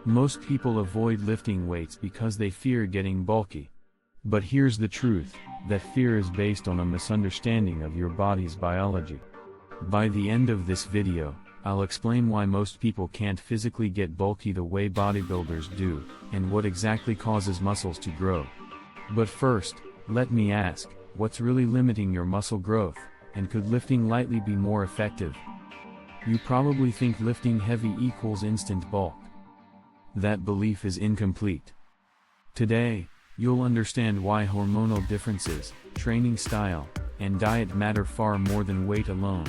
Most people avoid lifting weights because they fear getting bulky. But here's the truth, that fear is based on a misunderstanding of your body's biology. By the end of this video, I'll explain why most people can't physically get bulky the way bodybuilders do, and what exactly causes muscles to grow. But first, let me ask, what's really limiting your muscle growth, and could lifting lightly be more effective? You probably think lifting heavy equals instant bulk. That belief is incomplete. Today, you'll understand why hormonal differences, training style, and diet matter far more than weight alone.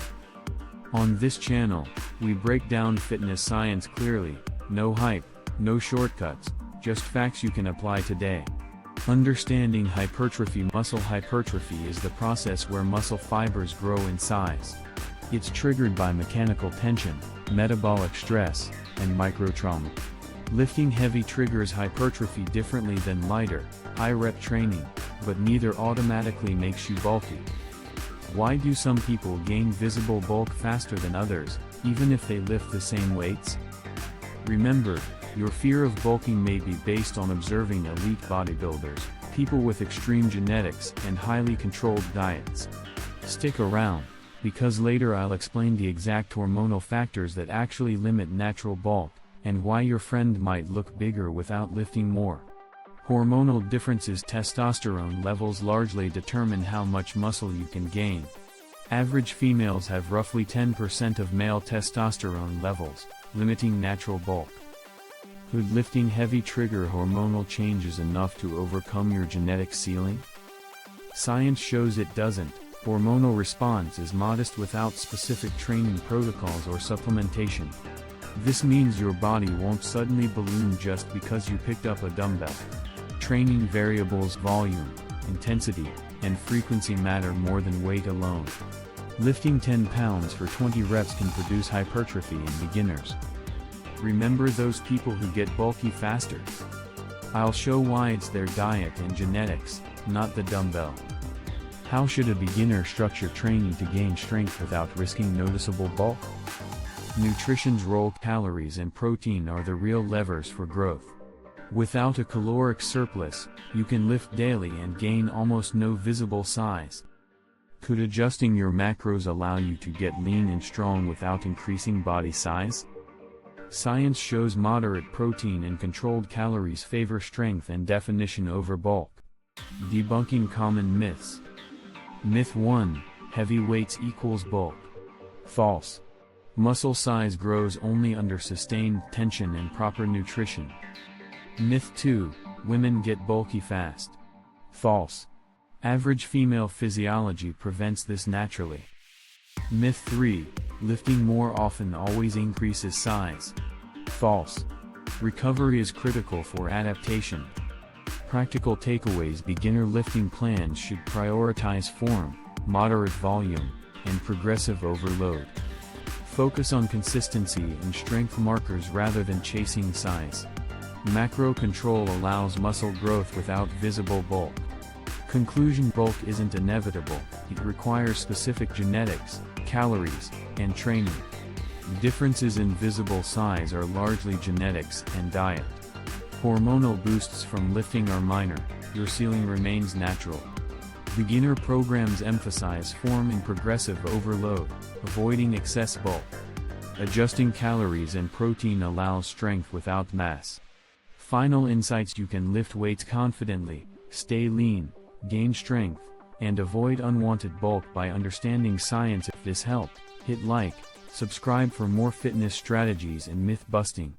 On this channel, we break down fitness science clearly, no hype, no shortcuts, just facts you can apply today. Understanding hypertrophy. Muscle hypertrophy is the process where muscle fibers grow in size. It's triggered by mechanical tension, metabolic stress, and microtrauma. Lifting heavy triggers hypertrophy differently than lighter, high-rep training, but neither automatically makes you bulky. Why do some people gain visible bulk faster than others, even if they lift the same weights? Remember, your fear of bulking may be based on observing elite bodybuilders, people with extreme genetics and highly controlled diets. Stick around, because later I'll explain the exact hormonal factors that actually limit natural bulk, and why your friend might look bigger without lifting more. Hormonal differences. Testosterone levels largely determine how much muscle you can gain. Average females have roughly 10% of male testosterone levels, limiting natural bulk. Could lifting heavy trigger hormonal changes enough to overcome your genetic ceiling? Science shows it doesn't. Hormonal response is modest without specific training protocols or supplementation. This means your body won't suddenly balloon just because you picked up a dumbbell. Training variables, volume, intensity, and frequency matter more than weight alone. Lifting 10 pounds for 20 reps can produce hypertrophy in beginners. Remember those people who get bulky faster? I'll show why it's their diet and genetics, not the dumbbell. How should a beginner structure training to gain strength without risking noticeable bulk? Nutrition's role. Calories and protein are the real levers for growth. Without a caloric surplus, you can lift daily and gain almost no visible size. Could adjusting your macros allow you to get lean and strong without increasing body size? Science shows moderate protein and controlled calories favor strength and definition over bulk. Debunking common myths. Myth 1: heavy weights equals bulk. False. Muscle size grows only under sustained tension and proper nutrition. Myth 2: women get bulky fast. False. Average female physiology prevents this naturally. Myth 3: lifting more often always increases size. False. Recovery is critical for adaptation. Practical takeaways. Beginner lifting plans should prioritize form, moderate volume, and progressive overload. Focus on consistency and strength markers rather than chasing size. Macro control allows muscle growth without visible bulk. Conclusion: bulk isn't inevitable, it requires specific genetics, calories, and training. Differences in visible size are largely genetics and diet. Hormonal boosts from lifting are minor, your ceiling remains natural. Beginner programs emphasize form and progressive overload, avoiding excess bulk. Adjusting calories and protein allows strength without mass. Final insights: you can lift weights confidently, stay lean, gain strength, and avoid unwanted bulk by understanding science. If this helped, hit like, subscribe for more fitness strategies and myth busting.